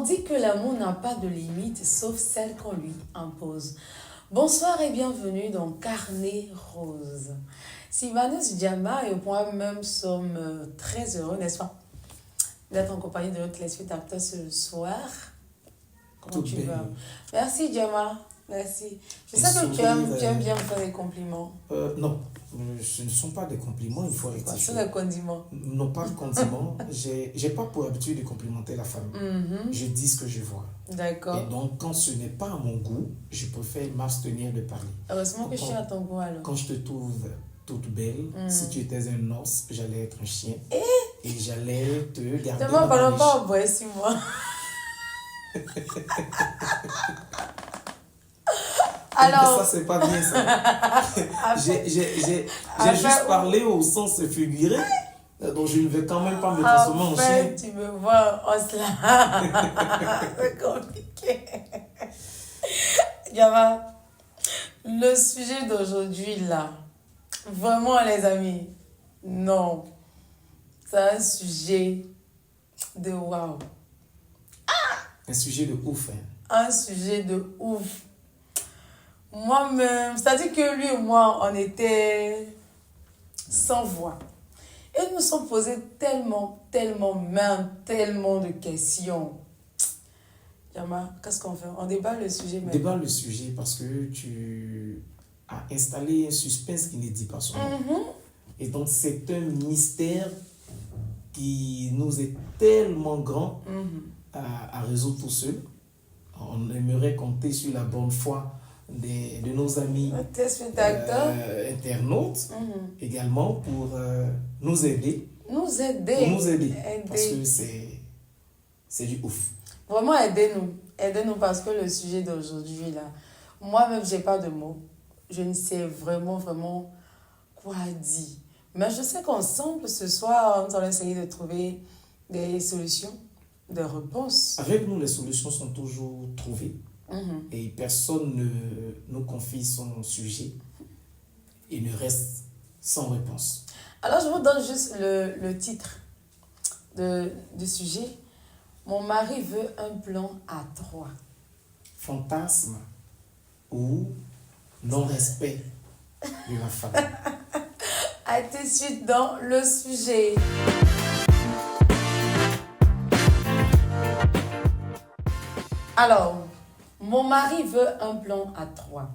On dit que l'amour n'a pas de limite, sauf celle qu'on lui impose. Bonsoir et bienvenue dans Carnet Rose. Sylvanus Diama et moi-même sommes très heureux, n'est-ce pas, d'être en compagnie de notre téléspectateur ce soir. Comment tu vas? Merci Diama, merci. Je sais que tu aimes bien me faire des compliments. Non, ce ne sont pas des compliments, il faut rectifier. Ce sont des condiments. Non, pas de condiments. J'ai pas pour habitude de complimenter la famille. Je dis ce que je vois. D'accord. Et donc, quand ce n'est pas à mon goût, je préfère m'abstenir de parler. Heureusement que je suis à ton goût alors. Quand je te trouve toute belle, si tu étais un os, j'allais être un chien. Et j'allais te garder. Tellement parlons pas en bois, si moi. Alors, ça, c'est pas bien ça. J'ai juste parlé au sens figuré. Donc, je ne vais quand même pas me transformer en chien. Tu me vois en cela. C'est compliqué. Diama, le sujet d'aujourd'hui, là, vraiment, les amis, non. C'est un sujet de waouh. Un sujet de ouf. Un sujet de ouf. Moi-même, c'est-à-dire que lui et moi, on était sans voix. Et nous nous sommes posés tellement de questions. Yama, qu'est-ce qu'on fait? On débat le sujet maintenant. Débat le sujet parce que tu as installé un suspense qui ne dit pas son nom. Et donc, c'est un mystère qui nous est tellement grand à résoudre tout seul. On aimerait compter sur la bonne foi de nos amis internautes également pour nous aider. Nous aider. Parce que c'est du ouf. Vraiment, aidez-nous. Aidez-nous parce que le sujet d'aujourd'hui, là, moi-même, je n'ai pas de mots. Je ne sais vraiment quoi dire. Mais je sais qu'ensemble, ce soir, on va essayer de trouver des solutions, des réponses. Avec nous, les solutions sont toujours trouvées. Et personne ne nous confie son sujet et ne reste sans réponse. Alors, je vous donne juste le titre du sujet. Mon mari veut un plan à 3. Fantasme ou non-respect de la femme. À tout de suite dans le sujet. Alors, mon mari veut un plan à 3.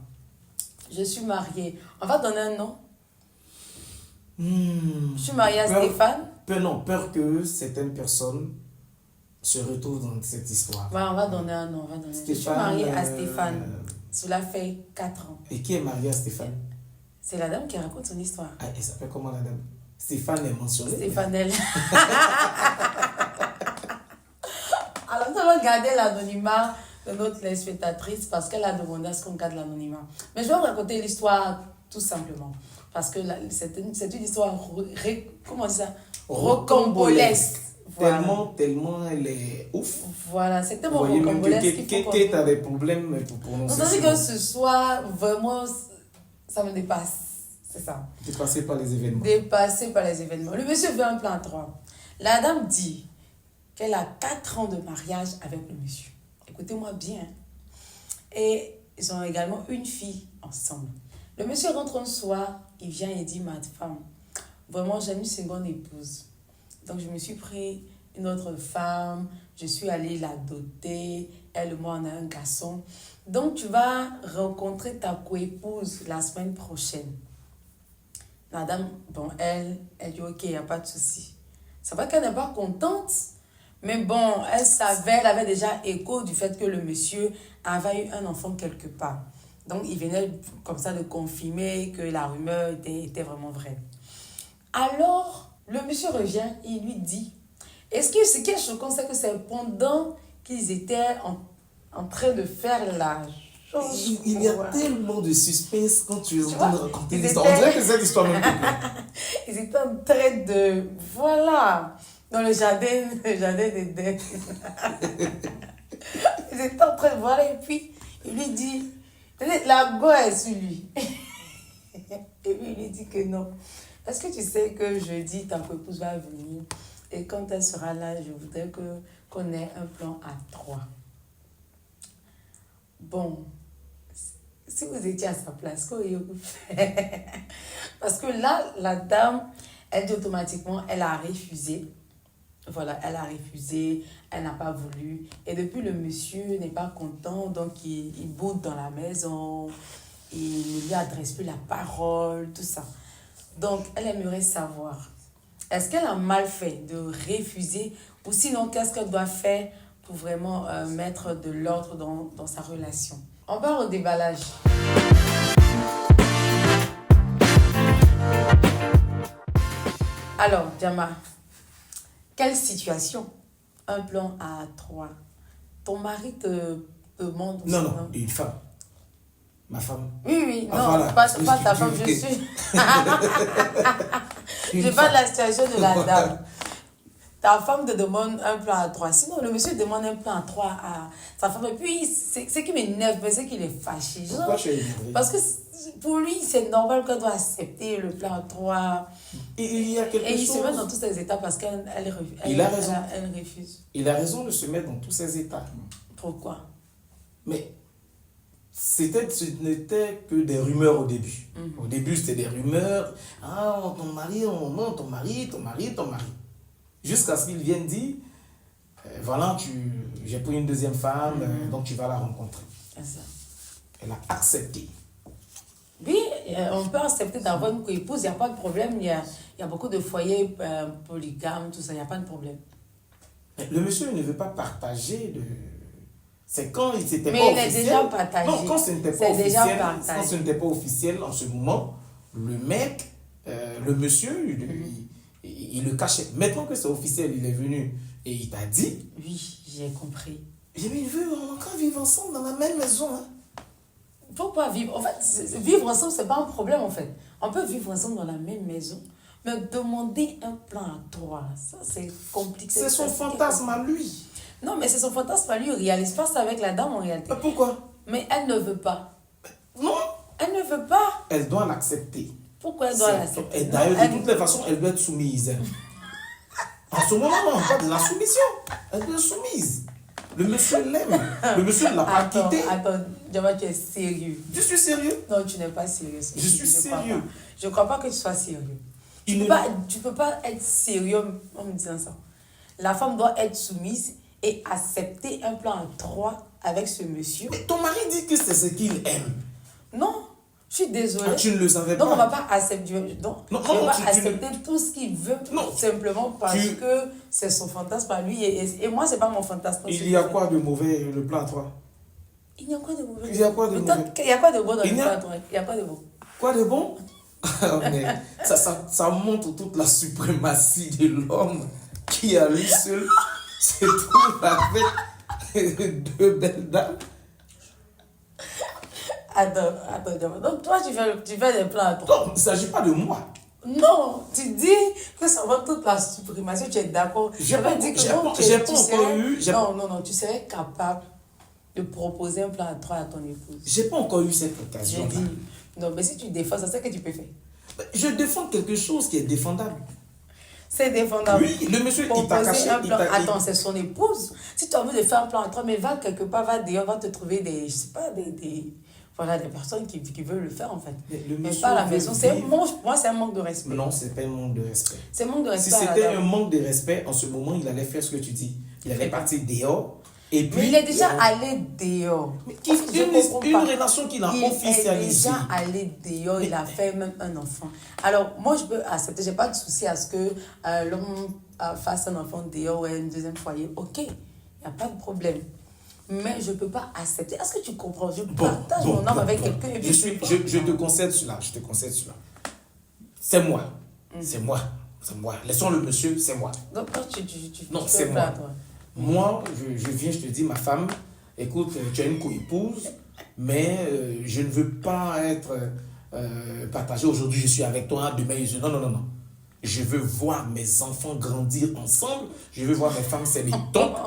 Je suis mariée. On va donner un nom. Je suis mariée à Stéphane. Peur que certaines personnes se retrouvent dans cette histoire. Ouais, on va donner un nom. Je suis mariée à Stéphane. Cela fait 4 ans. Et qui est marié à Stéphane? C'est la dame qui raconte son histoire. Ah, elle s'appelle comment la dame? Stéphane est mentionné. Stéphanelle. Alors, nous allons garder l'anonymat de notre téléspectatrice parce qu'elle a demandé à ce qu'on garde l'anonymat. Mais je vais vous raconter l'histoire tout simplement. Parce que c'est une histoire, comment ça? Rocambolesque. Voilà. Tellement elle est ouf. Voilà, c'est tellement rocambolesque. Qu'est-ce que des problèmes pour prononcer? On dit que ce soir, vraiment, ça me dépasse. C'est ça. Dépassé par les événements. Dépassé par les événements. Le monsieur veut un plan à 3. La dame dit qu'elle a 4 ans de mariage avec le monsieur. Écoutez-moi bien. Et ils ont également une fille ensemble. Le monsieur rentre un soir, il vient et dit, ma femme, vraiment j'aime une seconde épouse. Donc je me suis pris une autre femme, je suis allée la doter, elle et moi on a un garçon. Donc tu vas rencontrer ta coépouse la semaine prochaine. La dame, bon, elle dit ok, il n'y a pas de souci. C'est vrai qu'elle n'est pas contente, mais bon, elle avait déjà écho du fait que le monsieur avait eu un enfant quelque part. Donc, il venait comme ça de confirmer que la rumeur était vraiment vraie. Alors, le monsieur revient et il lui dit, est-ce que ce qui est choquant, c'est que c'est pendant qu'ils étaient en train de faire la chose. Il y a tellement de suspense quand tu es en train de raconter l'histoire. On dirait que cette histoire même te plaît. Ils étaient en train de... Voilà. Dans le jardin d'Éden. Ils étaient en train de voir et puis il lui dit, la go est sur lui. Et puis il lui dit que non. Est-ce que tu sais que jeudi, ta épouse va venir et quand elle sera là, je voudrais que qu'on ait un plan à 3. Bon, si vous étiez à sa place, qu'auriez-vous fait? Parce que là, la dame, elle dit automatiquement, elle a refusé. Voilà, elle a refusé, elle n'a pas voulu. Et depuis, le monsieur n'est pas content, donc il boude dans la maison, il ne lui adresse plus la parole, tout ça. Donc, elle aimerait savoir, est-ce qu'elle a mal fait de refuser ou sinon, qu'est-ce qu'elle doit faire pour vraiment mettre de l'ordre dans sa relation? On part au déballage. Alors, Diama, quelle situation? Un plan à 3. Ton mari te demande... Non, une femme. Ma femme. Oui, non, voilà. pas ta femme, je suis... Je parle de la situation de la dame. Ta femme te demande un plan à 3. Sinon, le monsieur demande un plan à 3 à sa femme. Et puis, c'est qui m'énerve, c'est qu'il est fâché. Pourquoi je suis énervé? Parce que pour lui, c'est normal qu'elle doit accepter le plan à 3. Et il y a quelque chose... Et il se met dans tous ses états parce qu'elle Il a raison. Elle refuse. Il a raison de se mettre dans tous ses états. Pourquoi? Mais ce n'était que des rumeurs au début. Au début, c'était des rumeurs. Ah, ton mari, non, ton mari. Jusqu'à ce qu'il vienne dire, voilà, j'ai pris une deuxième femme, donc tu vas la rencontrer. C'est ça. Elle a accepté. Oui, on peut accepter d'avoir une co-épouse, il n'y a pas de problème. Il y a beaucoup de foyers polygames, tout ça, il n'y a pas de problème. Mais le monsieur ne veut pas partager de... C'est quand il s'était pas officiel. Mais il est déjà partagé. Non, quand ce n'était pas officiel, en ce moment, le mec, le monsieur, il le cachait. Maintenant que c'est officiel, il est venu et il t'a dit... Oui, j'ai compris. Mais il veut encore vivre ensemble dans la même maison. Hein. Pourquoi vivre? En fait, vivre ensemble, c'est pas un problème, en fait. On peut vivre ensemble dans la même maison, mais demander un plan à 3, ça, c'est compliqué. C'est son fantasme à lui. Non, mais c'est son fantasme à lui. Il ne réalise pas ça avec la dame, en réalité. Pourquoi? Mais elle ne veut pas. Non. Elle ne veut pas. Elle doit l'accepter. Pourquoi elle doit l'accepter? Et d'ailleurs, de toutes les façons, elle doit être soumise. En ce moment, non, pas de la soumission. Elle doit être soumise. Le monsieur l'aime. Le monsieur ne l'a pas quitté. Attends, Diama, tu es sérieux. Je suis sérieux. Non, tu n'es pas sérieux. Je suis sérieux. Je ne crois pas que tu sois sérieux. Tu ne peux pas être sérieux en me disant ça. La femme doit être soumise et accepter un plan à 3 avec ce monsieur. Mais ton mari dit que c'est ce qu'il aime. Non, je suis désolée. Ah, tu ne le savais pas. Donc, on ne va pas accepter, accepter tout ce qu'il veut, simplement parce que c'est son fantasme à lui. Et moi, ce n'est pas mon fantasme. Il y a quoi de mauvais, le plan à 3? Il y a quoi de mauvais? Il y a quoi de mauvais? Il y a quoi de bon dans le plan à 3? Il y a quoi de bon? Quoi de bon? Mais ça montre toute la suprématie de l'homme qui, à lui seul, se trouve avec deux belles dames. Attends. Donc, toi, tu fais des plans à 3. Non, il ne s'agit pas de moi. Non, tu dis que ça va toute la suprématie, tu es d'accord. J'ai pas encore eu... Non, tu serais capable de proposer un plan à 3 à ton épouse. J'ai pas encore eu cette occasion. Non, mais si tu défends, ça, c'est que tu peux faire. Je défends quelque chose qui est défendable. C'est défendable. Oui, le monsieur, il t'a caché. Attends, c'est son épouse. Si tu as envie de faire un plan à 3, mais va quelque part, va dehors, va te trouver des, je sais pas, des personnes qui veulent le faire, en fait. Mais pas à la maison. Moi, c'est un manque de respect. Non, c'est pas un manque de respect. C'est un manque de respect. Si c'était un manque de respect, en ce moment, il allait faire ce que tu dis. Il allait partir dehors. Et puis, mais il est déjà allé dehors. Une relation qu'il a officialisée. Il est déjà allé dehors, il a fait même un enfant. Alors, moi, je peux accepter, je n'ai pas de souci à ce que l'homme fasse un enfant dehors ou un deuxième foyer. Ok, il n'y a pas de problème. Mais je ne peux pas accepter. Est-ce que tu comprends? Je partage mon âme avec quelqu'un. Je te concède cela. C'est moi. C'est moi. Laissons le monsieur, c'est moi. Donc, toi, non, c'est moi. Moi, je viens, je te dis, ma femme, écoute, tu as une co-épouse, mais je ne veux pas être partagé. Aujourd'hui, je suis avec toi, demain, non. Je veux voir mes enfants grandir ensemble. Je veux voir mes femmes s'aimer. Donc,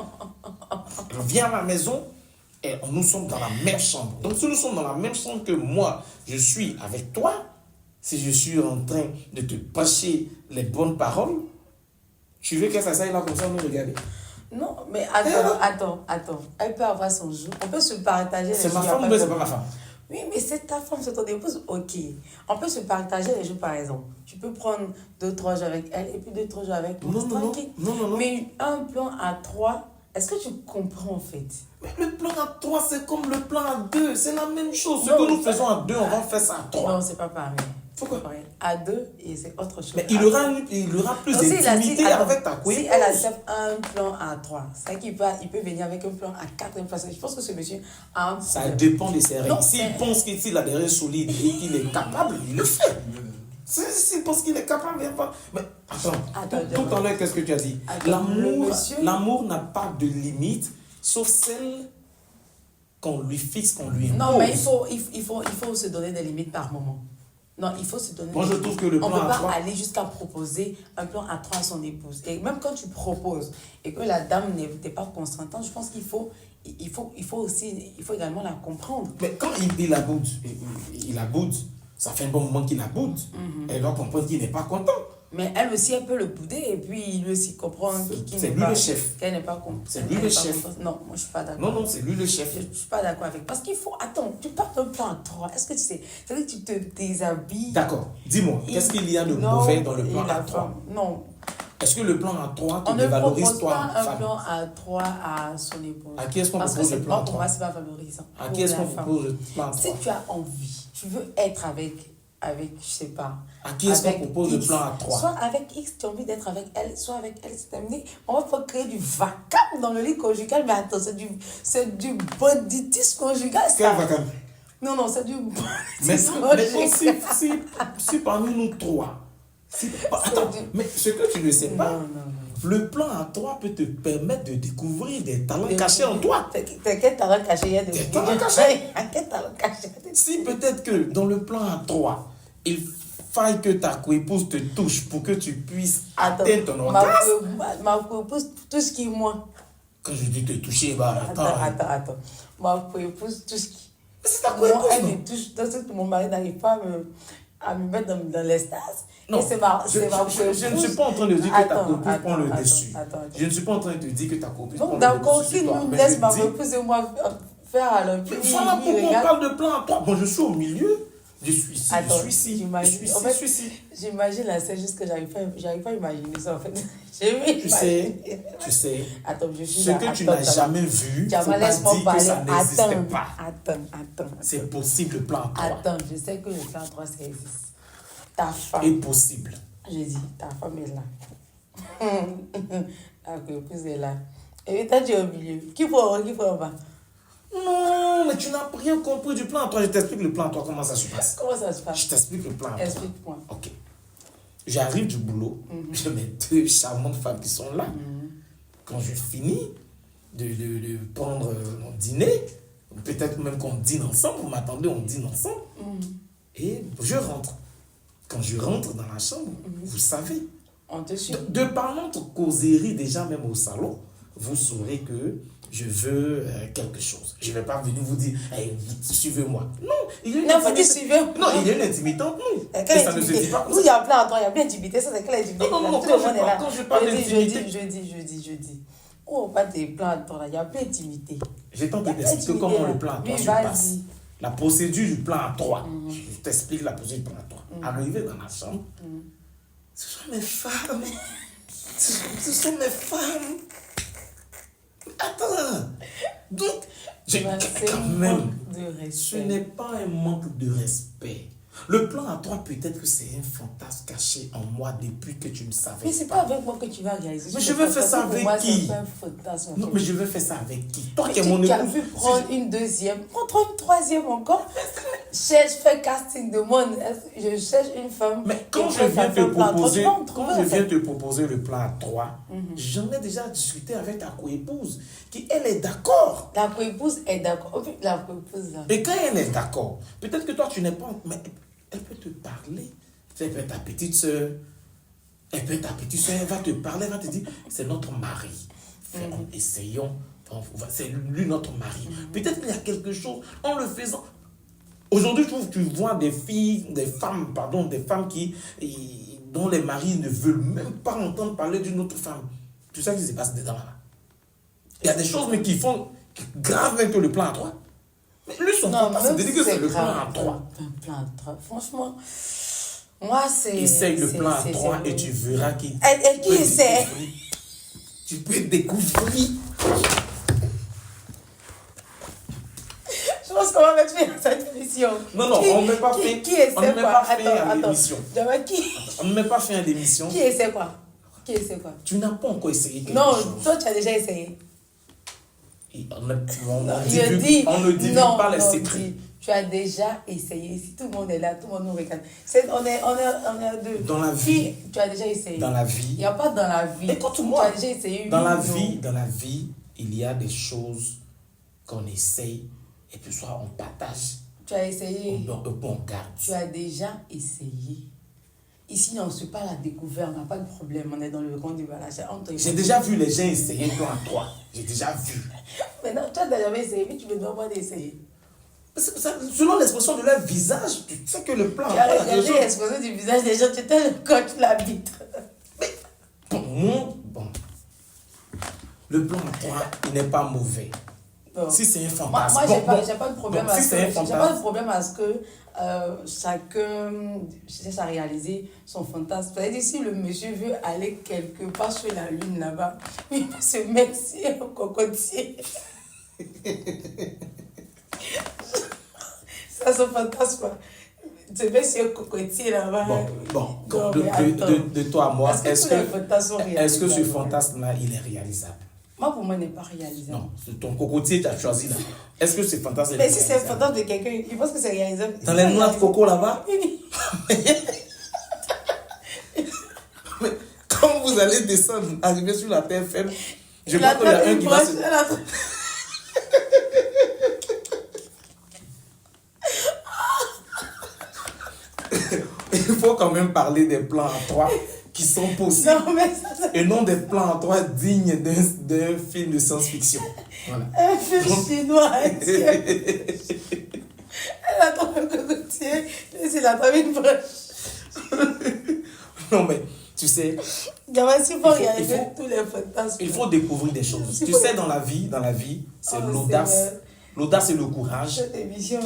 viens à ma maison et nous sommes dans la même chambre. Donc, si nous sommes dans la même chambre que moi, je suis avec toi, si je suis en train de te passer les bonnes paroles, tu veux que ça s'aille là comme ça, nous regarder? Non, mais attends. Elle peut avoir son jour. On peut se partager. C'est ma femme ou c'est pas ma femme? Oui, mais c'est ta femme, c'est ton épouse. Ok. On peut se partager les jours, par exemple. Tu peux prendre 2-3 jours avec elle et puis 2-3 jours avec moi. Non. Mais un plan à 3, est-ce que tu comprends en fait? Mais le plan à 3, c'est comme le plan à 2. C'est la même chose. Ce que nous faisons à 2, on va faire ça à 3. Non, c'est pas pareil. Pourquoi? À 2, et c'est autre chose. Mais il aura plus d'intimité avec ta coépouse. Si elle accepte un plan à 3, c'est qu'il peut venir avec un plan à 4. Parce que je pense que ce monsieur a un... Ça dépend de ses règles. S'il pense qu'il a des règles solides et qu'il est capable, il le fait. S'il pense qu'il est capable, il n'y a pas... Mais attends, tout à l'heure, qu'est-ce que tu as dit? L'amour n'a pas de limite, sauf celle qu'on lui fixe, qu'on lui impose. Non, mais il faut se donner des limites par moment. Non, il faut se donner. Moi, je trouve que le plan on ne peut à pas 3... aller jusqu'à proposer un plan à 3 à son épouse. Et même quand tu proposes et que la dame n'est pas consentante, je pense qu'il faut également la comprendre. Mais quand il aboude, ça fait un bon moment qu'il aboude. Elle doit comprendre qu'il n'est pas content. Mais elle aussi, elle peut le bouder et puis lui aussi comprendre c'est lui le chef. Qu'elle n'est pas contente. C'est lui le chef. Non, moi je suis pas d'accord. Non, c'est lui le chef. Je ne suis pas d'accord avec. Parce qu'il faut. Attends, tu parles d'un plan à 3. Est-ce que tu sais? C'est-à-dire que tu te déshabilles. D'accord. Dis-moi, qu'est-ce qu'il y a de mauvais dans le plan à 3? Non. Est-ce que le plan à 3 te dévalorise toi, femme? On ne propose pas un plan à 3 à son épouse. À qui est-ce qu'on propose le plan à 3? Pour moi, ce n'est pas valorisant. À qui est-ce qu'on propose le plan à 3? Si tu as envie, tu veux être avec je sais pas. À qui est-ce qu'on propose le plan à 3? Soit avec X, tu as envie d'être avec elle, soit avec elle, c'est terminé. On va pas créer du vacarme dans le lit conjugal, mais attends, c'est du banditisme conjugal, ça. Quel vacarme? Non, c'est du banditisme conjugal. Si parmi nous trois, attends, mais ce que tu ne sais pas, le plan à 3 peut te permettre de découvrir des talents cachés en toi. Quel talent caché? Il y a des talents cachés. Quel talent caché? Si peut-être que dans le plan à 3, il faille que ta coépouse te touche pour que tu puisses atteindre ton orgasme. Ma coépouse touche qui, moi? Quand je dis te toucher, Attends. Ma coépouse touche qui? C'est ta coépouse. Elle me touche. Dans ce que mon mari n'arrive pas à me mettre dans l'espace. Non, je ne suis pas en train de dire que ta coépouse prend le dessus. Je ne suis pas en train de te dire que ta coépouse prend le dessus. Donc, d'accord, si nous laisse ma coépouse et moi faire à l'empire. Voilà pourquoi on parle de plan à 3. Bon, je suis au milieu. Je suis ici. J'imagine la scène juste que j'arrive pas à imaginer ça en fait. Tu sais. Attends, ce que tu n'as jamais vu, il ne faut pas dire que ça n'existe pas. Attends. C'est possible le plan à 3. Attends, je sais que le plan à 3 ça existe. Ta femme. C'est possible. Je dis, ta femme est là. Ta coépouse est là. Et toi tu es au milieu. Qui faut en bas? Non, mais tu n'as rien compris du plan à 3. Je t'explique le plan à 3, comment ça se passe. Comment ça se passe? Je t'explique le plan à 3. Explique-moi. Ok. J'arrive du boulot, j'ai mes 2 charmantes femmes qui sont là. Quand je finis de prendre mon dîner, peut-être même qu'on dîne ensemble, vous m'attendez, on dîne ensemble. Et je rentre. Quand je rentre dans la chambre, vous savez, on te suit. De par notre causerie, déjà même au salon, vous saurez que je veux quelque chose. Je ne vais pas venir vous dire, hey, suivez-moi. Non, il y a une intimidante, non. Et ça ne se dit pas. Vous, il y a plein à toi, il y a bien d'intimité, ça c'est quelle intimité? Non, quand je parle d'intimité. Je dis. Oh, pas des plans à toi, il y a plein d'intimité. J'ai tenté d'expliquer comment le plan à 3 se passe. La procédure du plan à 3. Je t'explique la procédure du plan à 3. Arrivé dans la chambre, ce sont mes femmes. Ce sont mes femmes. Attends. Donc, quand même, ce n'est pas un manque de respect. Le plan à 3, peut-être que c'est un fantasme caché en moi depuis que tu ne savais pas. Mais c'est pas avec moi que tu vas réaliser. Mais je veux faire ça avec qui? Non, mais je veux faire ça avec qui? Toi qui es mon épouse. Tu as vu prendre une deuxième, prendre une troisième encore. Fais casting de monde. Je cherche une femme. Mais quand je viens te proposer le plan à 3, j'en ai déjà discuté avec ta coépouse, qui elle est d'accord. La coépouse est d'accord. La coépouse là. Et quand elle est d'accord, peut-être que toi tu n'es pas. Mais elle peut te parler. Elle peut être ta petite soeur. Elle va te parler, elle va te dire, c'est notre mari. Essayons. C'est lui notre mari. Peut-être qu'il y a quelque chose en le faisant. Aujourd'hui, je trouve que tu vois des femmes dont les maris ne veulent même pas entendre parler d'une autre femme. Tu sais ce qui se passe dedans là? Il y a des choses mais qui font grave même que le plan à 3. Mais lui, son fantasme, c'est de dire que c'est le plan à 3. Un plan à 3. Franchement, moi, c'est... Essaye le plan à 3 et tu verras qu'il... Et qui essaie? Tu peux découvrir. Je pense qu'on va mettre fin à cette émission. Non, on ne met pas fin. Qui essaie on ne met quoi? pas fin à l'émission. Qui? On ne met pas fin à l'émission. Qui essaie quoi? Qui essaie quoi? Tu n'as pas encore essayé quelque Non, chose. toi, tu as déjà essayé. Et on ne divulgue pas les secrets. Tu as déjà essayé. Si tout le monde est là, tout le monde nous regarde. On est deux. Dans la vie. Tu as déjà essayé. Dans la vie. Il n'y a pas dans la vie. Écoute-moi. Tu as déjà essayé. Dans la vie, il y a des choses qu'on essaye et puis soit on partage. Tu as essayé. On garde. Tu as déjà essayé. Ici, on ne se pas la découverte, on n'a pas de problème, on est dans le grand déballage. J'ai déjà vu les gens essayer un plan à 3. J'ai déjà vu. Mais non, toi, tu n'as jamais essayé, mais tu me dois pas d'essayer. Selon l'expression de leur visage, tu sais que le plan Tu as regardé l'expression du visage des gens, tu étais le coach, la bite. Bon, le plan à 3, il n'est pas mauvais. Bon. Si c'est un fantasme. Moi, j'ai pas de problème à si ce que. J'ai pas de problème à ce que chacun cherche à réaliser son fantasme. C'est-à-dire, si le monsieur veut aller quelque part sur la lune là-bas, il peut se mettre sur un cocotier. C'est son fantasme, quoi. Se mettre sur un cocotier là-bas. Bon, de toi à moi, est-ce que ce fantasme fantasme-là, il est réalisable? Moi, pour moi, il n'est pas réalisable. Non, c'est ton cocotier, tu as choisi là. Est-ce que c'est fantasme? Mais si c'est un fantasme de quelqu'un, il pense que c'est réalisable. Dans les noix de coco là-bas? Mais quand vous allez descendre, arriver sur la TFM, je crois qu'il y a un qui va se... Il faut quand même parler des plans à 3 qui sont possibles. Non, mais et non des plans à 3 dignes d'un film de science-fiction. Voilà. Un film chinois, elle attend un cocotier, elle attend une broche. Non, mais tu sais, il faut découvrir des choses. Tu sais, dans la vie, c'est l'audace. L'audace et le courage. Cette émission,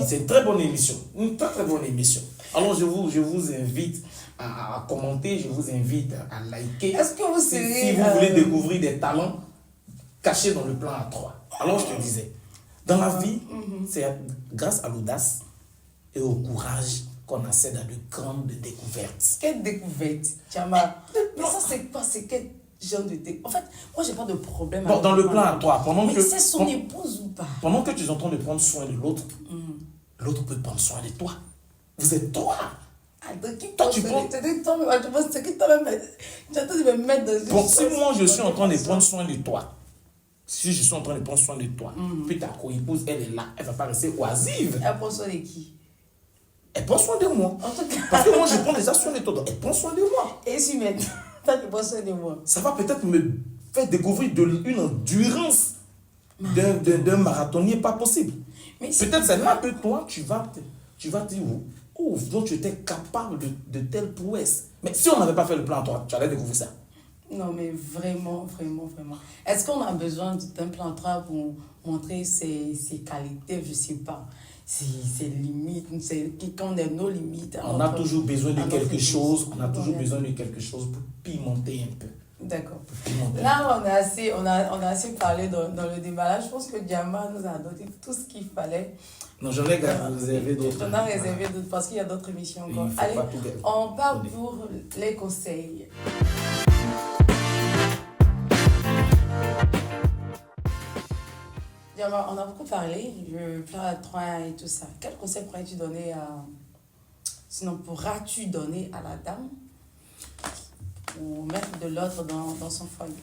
c'est une très bonne émission. Une très très bonne émission. Alors, je vous invite à commenter, je vous invite à liker. Est-ce que vous si vous voulez découvrir des talents cachés dans le plan à 3. Alors, je te disais, dans la vie, c'est grâce à l'audace et au courage qu'on accède à de grandes découvertes. Quelle découverte, Tiama? Mais ça, c'est quoi? C'est quel genre de découverte? En fait, moi, j'ai pas de problème avec dans le plan à 3, mais c'est son épouse ou pas? Pendant que tu es en train de prendre soin de l'autre, l'autre peut prendre soin de toi. Vous êtes trois. Toi, tu prends. Tu es en train de me mettre dans une. Bon, si moi je suis en train de prendre soin de toi, puis ta co-épouse, elle est là, elle ne va pas rester oisive. Elle prend soin de qui? Elle prend soin de moi. En tout cas. Parce que moi, je prends déjà soin de toi, donc elle prend soin de moi. Et si maintenant, toi, tu prends soin de moi. Ça va peut-être me faire découvrir une endurance d'un marathonnier pas possible. Peut-être c'est là que toi, tu vas dire, oh, donc tu étais capable de telle prouesse. Mais si on n'avait pas fait le plan, toi, tu allais découvrir ça. Non, mais vraiment. Est-ce qu'on a besoin d'un plan 3 pour montrer ses qualités? Je ne sais pas. Ses limites, quand on a nos limites. On a toujours besoin de quelque chose. On a toujours besoin de quelque chose pour pimenter un peu. D'accord. Là, on a assez parlé dans le déballage. Je pense que Diama nous a donné tout ce qu'il fallait. Non, j'en ai réservé d'autres. J'en ai réservé d'autres parce qu'il y a d'autres émissions encore. Allez, on part pour les conseils. Diama, on a beaucoup parlé, le plan à 3 et tout ça. Quel conseil pourrais-tu donner pourras-tu donner à la dame ou mettre de l'ordre dans son foyer?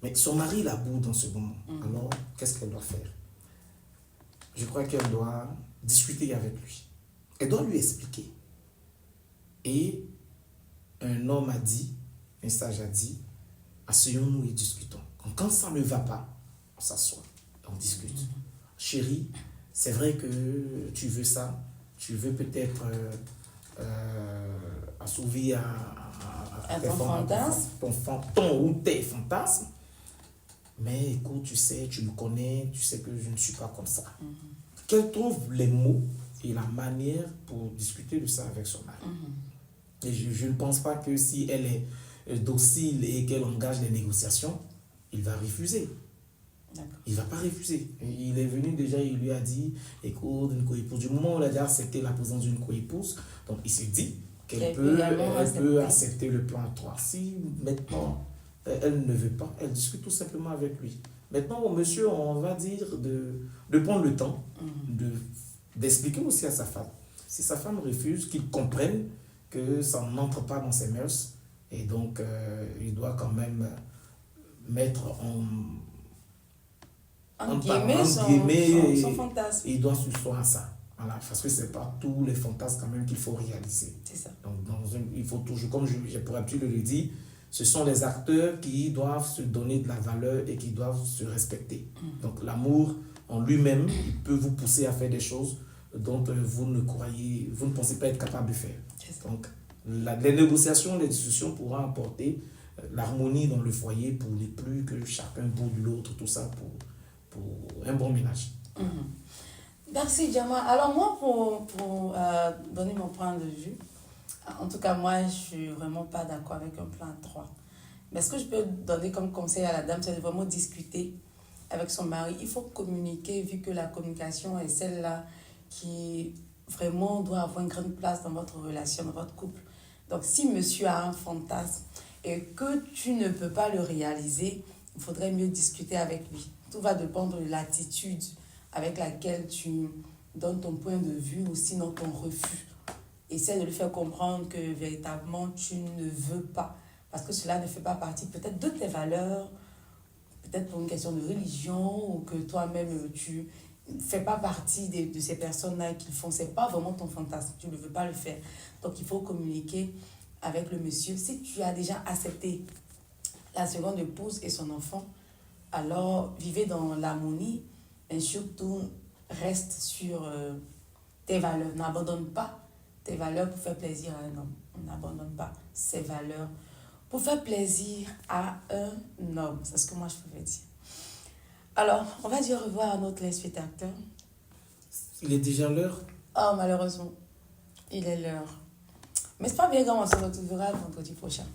Mais son mari la boue dans ce moment. Alors, qu'est-ce qu'elle doit faire? Je crois qu'elle doit discuter avec lui. Elle doit lui expliquer. Et un homme a dit, un sage a dit, asseyons-nous et discutons. Donc, quand ça ne va pas, on s'assoit, on discute. Chérie, c'est vrai que tu veux ça. Tu veux peut-être assouvir ton fantasme. ton ou tes fantasmes. Mais écoute, tu sais, tu me connais, tu sais que je ne suis pas comme ça. Qu'elle trouve les mots et la manière pour discuter de ça avec son mari. Et je ne pense pas que si elle est docile et qu'elle engage les négociations, il va refuser. Il ne va pas refuser. Il est venu déjà, il lui a dit, écoute, une coépouse. Du moment où il a déjà accepté la présence d'une coépouse, donc il s'est dit qu'elle peut accepter le plan 3. Si maintenant elle ne veut pas, elle discute tout simplement avec lui. Maintenant, au monsieur, on va dire de prendre le temps d'expliquer aussi à sa femme. Si sa femme refuse, qu'il comprenne que ça n'entre pas dans ses mœurs, et donc il doit quand même mettre en guillemets son fantasme. Il doit se soigner à ça. Voilà, parce que ce n'est pas tous les fantasmes quand même qu'il faut réaliser. C'est ça. Donc, il faut toujours, comme j'ai pour habitude de le dire, ce sont les acteurs qui doivent se donner de la valeur et qui doivent se respecter. Donc l'amour en lui-même, il peut vous pousser à faire des choses dont vous ne pensez pas être capable de faire. Donc les négociations, les discussions pourront apporter l'harmonie dans le foyer pour ne plus que chacun bout de l'autre, tout ça pour un bon ménage. Merci Djama. Alors moi, pour donner mon point de vue, en tout cas moi, je ne suis vraiment pas d'accord avec un plan 3. Mais ce que je peux donner comme conseil à la dame, c'est de vraiment discuter avec son mari. Il faut communiquer, vu que la communication est celle-là qui vraiment doit avoir une grande place dans votre relation, dans votre couple. Donc si monsieur a un fantasme et que tu ne peux pas le réaliser, il faudrait mieux discuter avec lui. Tout va dépendre de l'attitude avec laquelle tu donnes ton point de vue ou sinon ton refus. Essaie de lui faire comprendre que véritablement tu ne veux pas, parce que cela ne fait pas partie peut-être de tes valeurs, peut-être pour une question de religion, ou que toi-même tu ne fais pas partie de ces personnes-là qui le font. Ce n'est pas vraiment ton fantasme, tu ne veux pas le faire. Donc il faut communiquer avec le monsieur. Si tu as déjà accepté la seconde épouse et son enfant, alors vivez dans l'harmonie, et surtout reste sur tes valeurs. N'abandonne pas tes valeurs pour faire plaisir à un homme. On n'abandonne pas ses valeurs pour faire plaisir à un homme. C'est ce que moi je pouvais dire. Alors, on va dire au revoir à notre téléspectateur. Il est déjà l'heure? Oh, malheureusement, il est l'heure. Mais c'est pas bien quand on se retrouvera le vendredi prochain.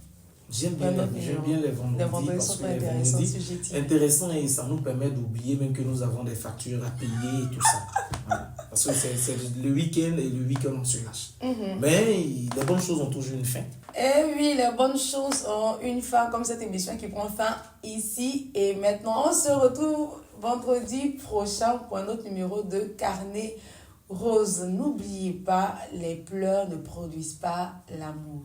J'aime bien les vendredis parce que les vendredis intéressants et ça nous permet d'oublier même que nous avons des factures à payer et tout ça. Voilà. Parce que c'est le week-end et le week-end on se lâche. Mais les bonnes choses ont toujours une fin. Eh oui, les bonnes choses ont une fin, comme cette émission qui prend fin ici et maintenant. On se retrouve vendredi prochain pour un autre numéro de Carnet Rose. N'oubliez pas, les pleurs ne produisent pas l'amour.